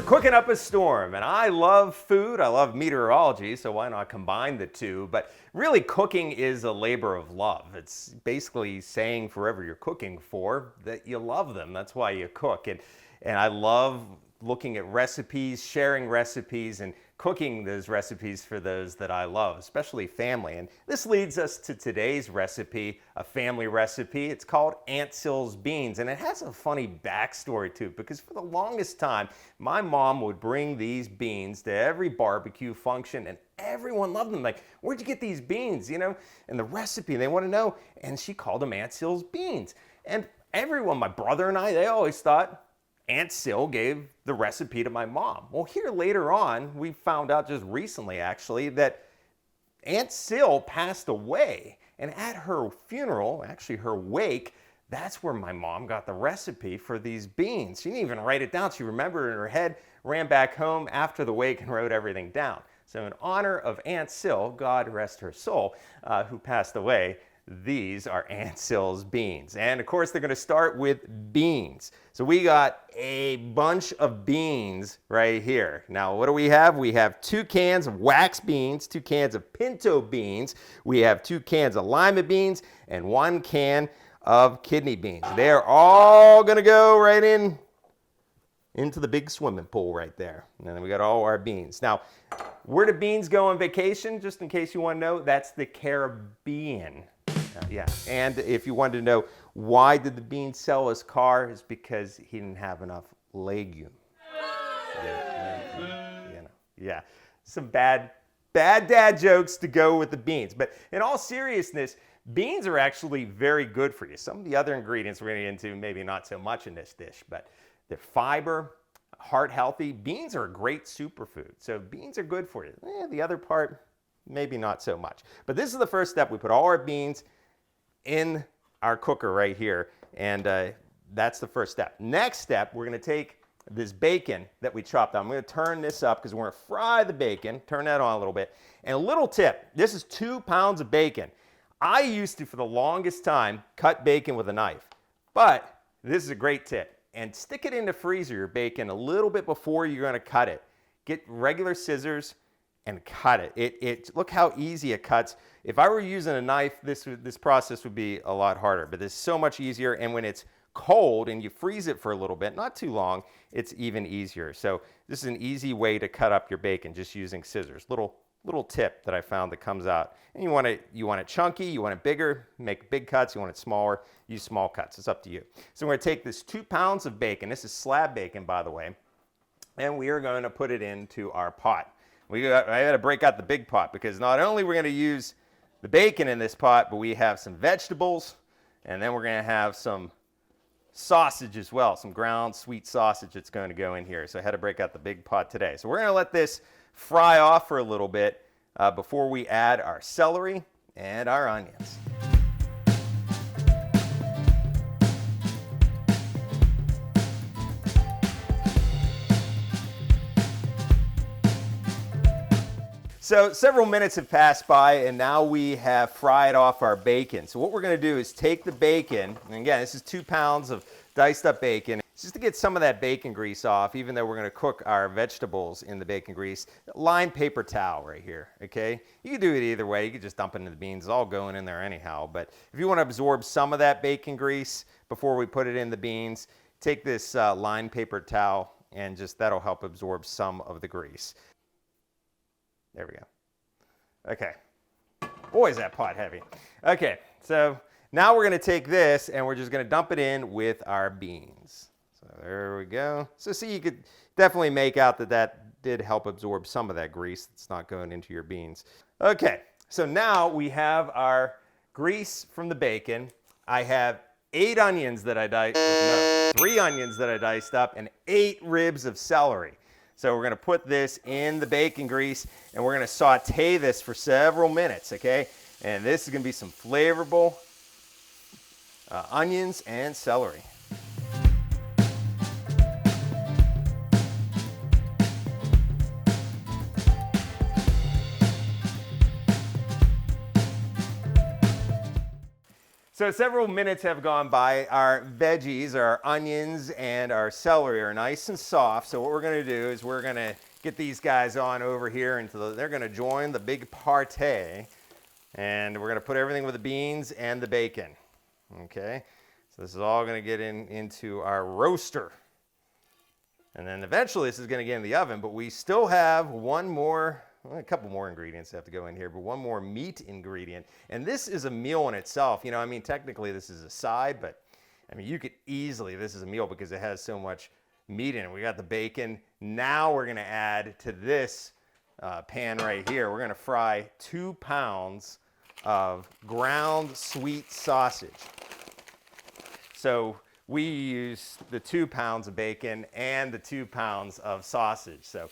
cooking up a storm, and I love food, I love meteorology, so why not combine the two? But really, cooking is a labor of love. It's basically saying forever you're cooking for that you love them. That's why you cook. And I love looking at recipes, sharing recipes, and cooking those recipes for those that I love, especially family. And this leads us to today's recipe, a family recipe. It's called Aunt Sill's beans, and it has a funny backstory to it because for the longest time, my mom would bring these beans to every barbecue function, and everyone loved them. Like, where'd you get these beans? You know, and the recipe, they want to know. And she called them Aunt Sill's beans. And everyone, my brother and I, they always thought Aunt Sill gave the recipe to my mom. Well, here later on, we found out just recently, actually, that Aunt Sill passed away. And at her funeral, actually her wake, that's where my mom got the recipe for these beans. She didn't even write it down. She remembered it in her head, ran back home after the wake and wrote everything down. So in honor of Aunt Sill, God rest her soul, who passed away, these are Aunt Sill's beans. And of course, they're going to start with beans. So we got a bunch of beans right here. Now, what do we have? We have 2 cans of wax beans, 2 cans of pinto beans. We have 2 cans of lima beans and 1 can of kidney beans. They're all going to go right into the big swimming pool right there. And then we got all our beans. Now, where do beans go on vacation? Just in case you want to know, that's the Caribbean. Yeah, and if you wanted to know why did the bean sell his car, it's because he didn't have enough legume. Yeah, some bad dad jokes to go with the beans. But in all seriousness, beans are actually very good for you. Some of the other ingredients we're going to get into, maybe not so much in this dish, but they're fiber, heart healthy. Beans are a great superfood, so beans are good for you. The other part, maybe not so much. But this is the first step. We put all our beans in our cooker right here, and that's the first step. Next step, we're going to take this bacon that we chopped up. I'm going to turn this up because we're going to fry the bacon. Turn that on a little bit. And a little tip, this is 2 pounds of bacon. I used to, for the longest time, cut bacon with a knife. But this is a great tip. And stick it in the freezer, your bacon, a little bit before you're going to cut it. Get regular scissors and cut it. Look how easy it cuts. If I were using a knife, this process would be a lot harder, but this is so much easier. And when it's cold and you freeze it for a little bit, not too long, it's even easier. So this is an easy way to cut up your bacon just using scissors. Little tip that I found that comes out. And you want it chunky, you want it bigger, make big cuts. You want it smaller, use small cuts. It's up to you. So we're going to take this 2 pounds of bacon. This is slab bacon, by the way, and we are going to put it into our pot. I got to break out the big pot because not only we're going to use the bacon in this pot, but we have some vegetables, and then we're going to have some sausage as well, some ground sweet sausage that's going to go in here. So I had to break out the big pot today. So we're going to let this fry off for a little bit before we add our celery and our onions. So several minutes have passed by, and now we have fried off our bacon. So what we're going to do is take the bacon, and again, this is 2 pounds of diced up bacon, just to get some of that bacon grease off, even though we're going to cook our vegetables in the bacon grease. Lined paper towel right here, okay? You can do it either way. You can just dump it into the beans. It's all going in there anyhow. But if you want to absorb some of that bacon grease before we put it in the beans, take this lined paper towel, and just that'll help absorb some of the grease. There we go. Okay. Boy, is that pot heavy. Okay, so now we're going to take this and we're just going to dump it in with our beans. So there we go. So see, you could definitely make out that did help absorb some of that grease that's not going into your beans. Okay, so now we have our grease from the bacon. I have 8 onions that I diced, 3 onions that I diced up, and 8 ribs of celery. So we're going to put this in the bacon grease, and we're going to saute this for several minutes, okay? And this is going to be some flavorful onions and celery. So several minutes have gone by. Our veggies, our onions and our celery are nice and soft. So what we're gonna do is we're gonna get these guys on over here they're gonna join the big party. And we're gonna put everything with the beans and the bacon, okay? So this is all gonna get into our roaster. And then eventually this is gonna get in the oven, but we still have a couple more ingredients have to go in here, but one more meat ingredient. And this is a meal in itself. You know, I mean, technically this is a side, but I mean, you could easily, this is a meal because it has so much meat in it. We got the bacon. Now we're gonna add to this pan right here, we're gonna fry 2 pounds of ground sweet sausage. So we use the 2 pounds of bacon and the 2 pounds of sausage. So,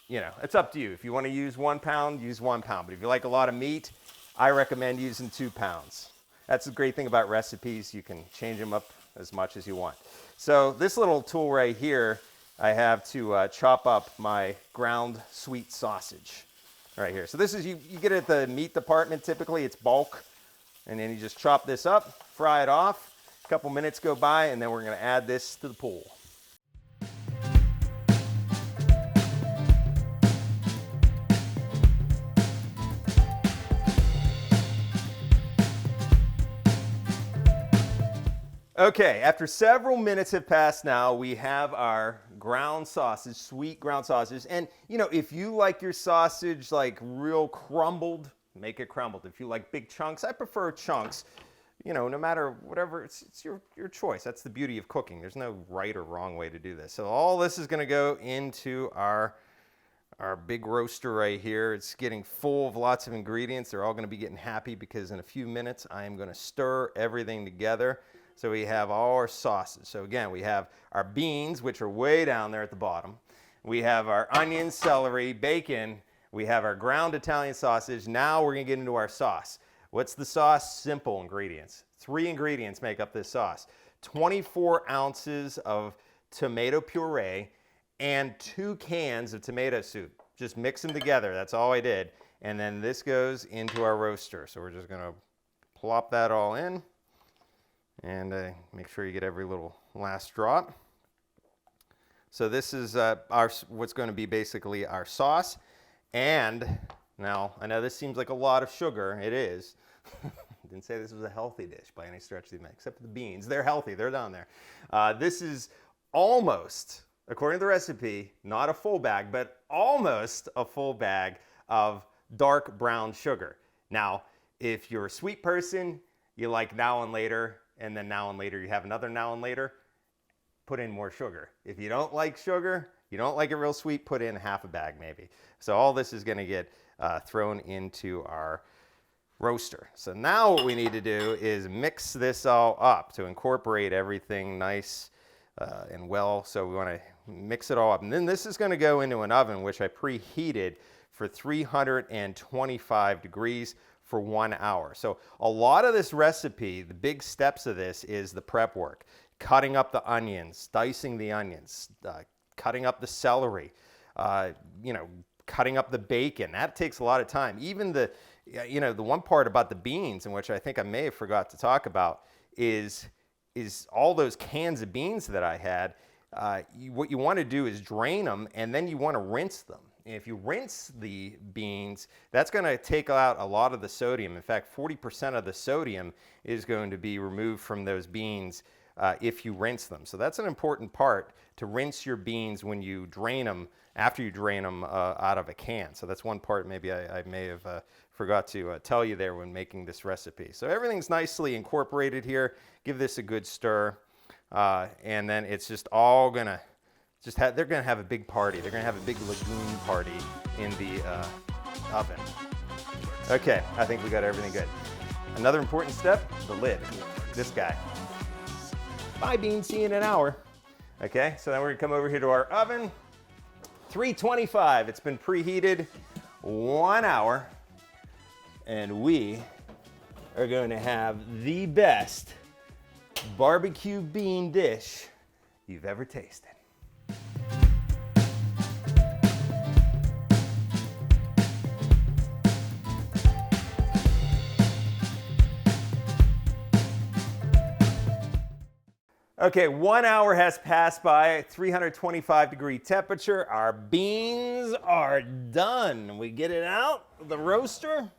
you know, it's up to you. If you want to use 1 pound, use 1 pound. But if you like a lot of meat, I recommend using 2 pounds. That's the great thing about recipes. You can change them up as much as you want. So this little tool right here, I have to chop up my ground sweet sausage right here. So this is, you get it at the meat department typically, it's bulk. And then you just chop this up, fry it off. A couple minutes go by, and then we're gonna add this to the pool. Okay, after several minutes have passed now, we have our ground sausage, sweet ground sausage. And you know, if you like your sausage like real crumbled, make it crumbled. If you like big chunks, I prefer chunks. You know, no matter whatever, it's your choice. That's the beauty of cooking. There's no right or wrong way to do this. So all this is gonna go into our big roaster right here. It's getting full of lots of ingredients. They're all gonna be getting happy because in a few minutes, I am gonna stir everything together. So we have all our sauces. So again, we have our beans, which are way down there at the bottom. We have our onions, celery, bacon. We have our ground Italian sausage. Now we're gonna get into our sauce. What's the sauce? Simple ingredients. 3 ingredients make up this sauce. 24 ounces of tomato puree and 2 cans of tomato soup. Just mix them together, that's all I did. And then this goes into our roaster. So we're just gonna plop that all in. And make sure you get every little last drop. So this is what's going to be basically our sauce. And now, I know this seems like a lot of sugar. It is. Didn't say this was a healthy dish by any stretch of the imagination, except for the beans. They're healthy. They're down there. This is almost, according to the recipe, not a full bag, but almost a full bag of dark brown sugar. Now, if you're a sweet person, you like now and later, and then now and later you have another now and later, put in more sugar. If you don't like sugar, you don't like it real sweet, put in half a bag maybe. So all this is gonna get thrown into our roaster. So now what we need to do is mix this all up to incorporate everything nice and well. So we wanna mix it all up. And then this is gonna go into an oven, which I preheated for 325 degrees for 1 hour. So a lot of this recipe, the big steps of this is the prep work. Cutting up the onions, dicing the onions, cutting up the celery, you know, cutting up the bacon. That takes a lot of time. Even the, you know, the one part about the beans, in which I think I may have forgot to talk about, is all those cans of beans that I had. What you want to do is drain them, and then you want to rinse them. And if you rinse the beans, that's going to take out a lot of the sodium. In fact, 40% of the sodium is going to be removed from those beans if you rinse them. So that's an important part, to rinse your beans when you drain them, after you drain them out of a can. So that's one part maybe I may have forgot to tell you there when making this recipe. So everything's nicely incorporated here. Give this a good stir. And then it's just all gonna, they're gonna have a big party. They're gonna have a big lagoon party in the oven. Okay, I think we got everything good. Another important step, the lid, this guy. Bye beans, see you in an hour. Okay, so then we're gonna come over here to our oven. 325, it's been preheated 1 hour. And we are going to have the best barbecue bean dish you've ever tasted. Okay, 1 hour has passed by, 325-degree temperature. Our beans are done. We get it out of the roaster,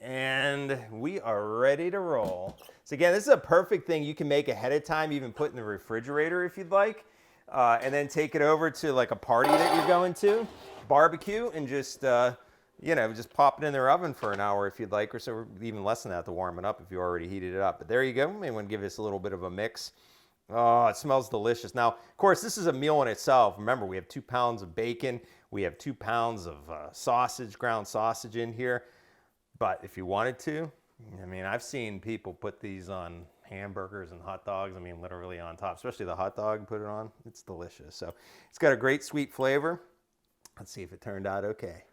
and we are ready to roll. So again, this is a perfect thing you can make ahead of time, even put in the refrigerator if you'd like, and then take it over to like a party that you're going to, barbecue, and just just pop it in their oven for an hour if you'd like, or so even less than that to warm it up if you already heated it up. But there you go. May want to give this a little bit of a mix. Oh, it smells delicious. Now, of course, this is a meal in itself. Remember, we have 2 pounds of bacon. We have 2 pounds of sausage, ground sausage in here. But if you wanted to, I mean, I've seen people put these on hamburgers and hot dogs. I mean, literally on top, especially the hot dog, put it on. It's delicious. So it's got a great sweet flavor. Let's see if it turned out okay.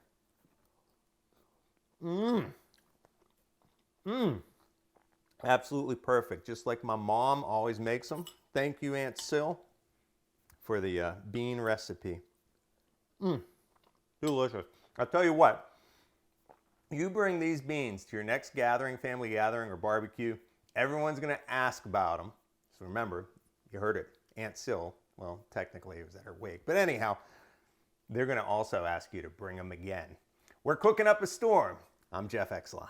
Absolutely perfect. Just like my mom always makes them. Thank you, Aunt Sill, for the bean recipe. Delicious. I'll tell you what. You bring these beans to your next gathering, family gathering, or barbecue, everyone's going to ask about them. So remember, you heard it, Aunt Sill. Well, technically it was at her wake. But anyhow, they're going to also ask you to bring them again. We're cooking up a storm. I'm Jeff Oechslein.